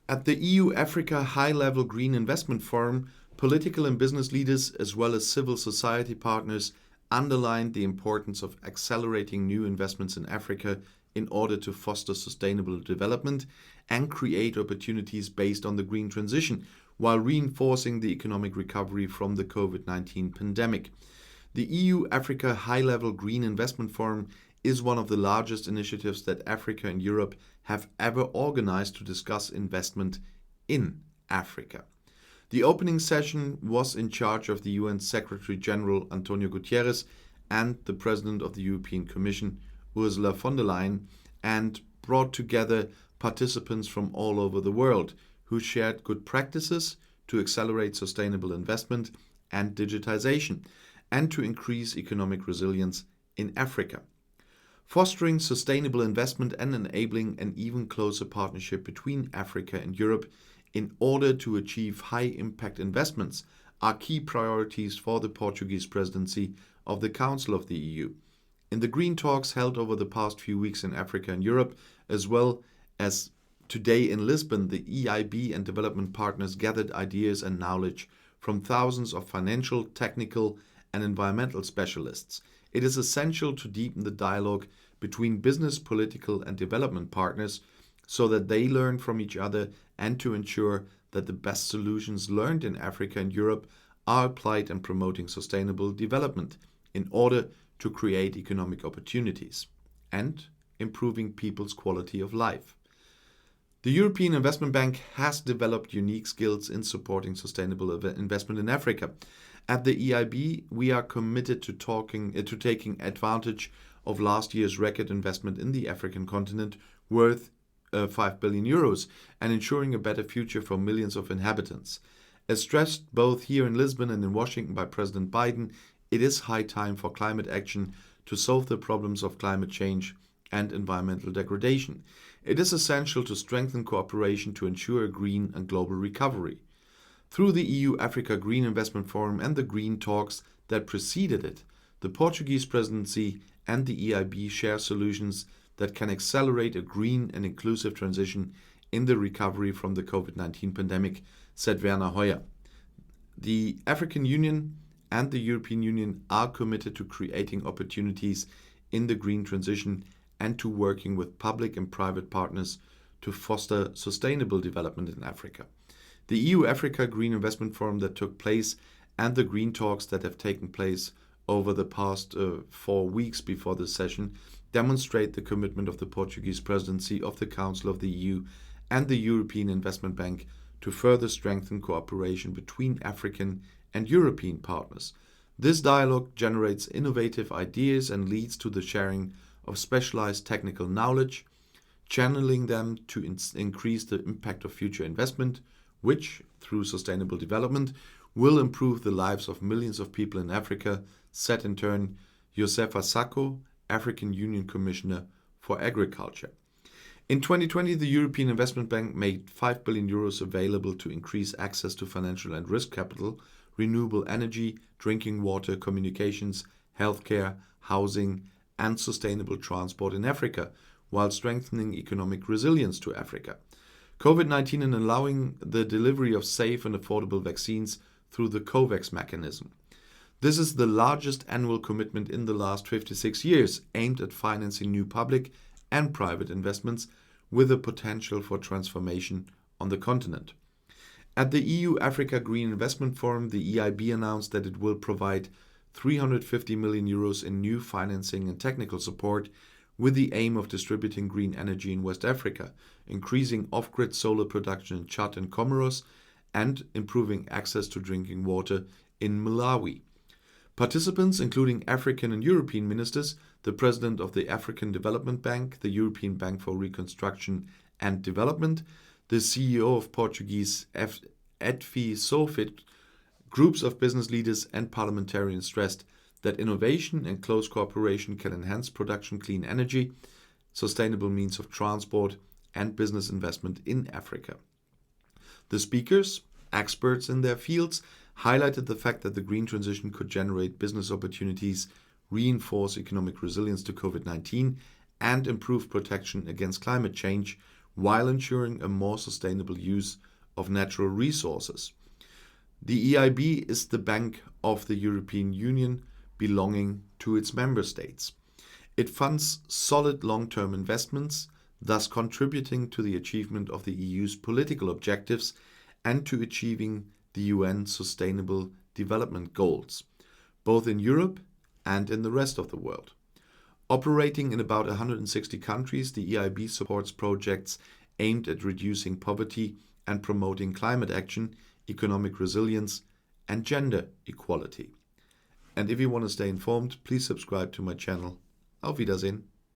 At the EU-Africa High-Level Green Investment Forum, political and business leaders, as well as civil society partners, underlined the importance of accelerating new investments in Africa in order to foster sustainable development and create opportunities based on the green transition, while reinforcing the economic recovery from the COVID-19 pandemic. The EU-Africa High-Level Green Investment Forum is one of the largest initiatives that Africa and Europe have ever organized to discuss investment in Africa. The opening session was in charge of the UN Secretary General Antonio Guterres and the President of the European Commission, Ursula von der Leyen, and brought together participants from all over the world who shared good practices to accelerate sustainable investment and digitization, and to increase economic resilience in Africa. Fostering sustainable investment and enabling an even closer partnership between Africa and Europe in order to achieve high-impact investments are key priorities for the Portuguese presidency of the Council of the EU. In the green talks held over the past few weeks in Africa and Europe, as well as today in Lisbon, the EIB and development partners gathered ideas and knowledge from thousands of financial, technical, and environmental specialists. It is essential to deepen the dialogue between business, political, and development partners so that they learn from each other and to ensure that the best solutions learned in Africa and Europe are applied in promoting sustainable development in order to create economic opportunities and improving people's quality of life. The European Investment Bank has developed unique skills in supporting sustainable investment in Africa. At the EIB, we are committed to taking advantage of last year's record investment in the African continent worth 5 billion euros and ensuring a better future for millions of inhabitants. As stressed both here in Lisbon and in Washington by President Biden, it is high time for climate action to solve the problems of climate change and environmental degradation. It is essential to strengthen cooperation to ensure a green and global recovery. Through the EU-Africa Green Investment Forum and the green talks that preceded it, the Portuguese presidency and the EIB share solutions that can accelerate a green and inclusive transition in the recovery from the COVID-19 pandemic, said Werner Hoyer. The African Union and the European Union are committed to creating opportunities in the green transition and to working with public and private partners to foster sustainable development in Africa. The EU-Africa Green Investment Forum that took place and the green talks that have taken place over the past 4 weeks before the session demonstrate the commitment of the Portuguese presidency of the Council of the EU and the European Investment Bank to further strengthen cooperation between African and European partners. This dialogue generates innovative ideas and leads to the sharing of specialized technical knowledge, channeling them to increase the impact of future investment, which, through sustainable development, will improve the lives of millions of people in Africa, said in turn Josefa Sacco, African Union Commissioner for Agriculture. In 2020, the European Investment Bank made 5 billion euros available to increase access to financial and risk capital, renewable energy, drinking water, communications, healthcare, housing, and sustainable transport in Africa, while strengthening economic resilience to Africa. COVID-19 and allowing the delivery of safe and affordable vaccines through the COVAX mechanism. This is the largest annual commitment in the last 56 years, aimed at financing new public and private investments with the potential for transformation on the continent. At the EU-Africa Green Investment Forum, the EIB announced that it will provide 350 million euros in new financing and technical support with the aim of distributing green energy in West Africa, increasing off-grid solar production in Chad and Comoros, and improving access to drinking water in Malawi. Participants, including African and European ministers, the President of the African Development Bank, the European Bank for Reconstruction and Development, the CEO of Portuguese EDFI Sofit, groups of business leaders and parliamentarians stressed that innovation and close cooperation can enhance production, clean energy, sustainable means of transport, and business investment in Africa. The speakers, experts in their fields, highlighted the fact that the green transition could generate business opportunities, reinforce economic resilience to COVID-19, and improve protection against climate change, while ensuring a more sustainable use of natural resources. The EIB is the Bank of the European Union belonging to its member states. It funds solid long-term investments, thus contributing to the achievement of the EU's political objectives and to achieving the UN Sustainable Development Goals, both in Europe and in the rest of the world. Operating in about 160 countries, the EIB supports projects aimed at reducing poverty and promoting climate action, economic resilience, and gender equality. And if you want to stay informed, please subscribe to my channel. Auf Wiedersehen.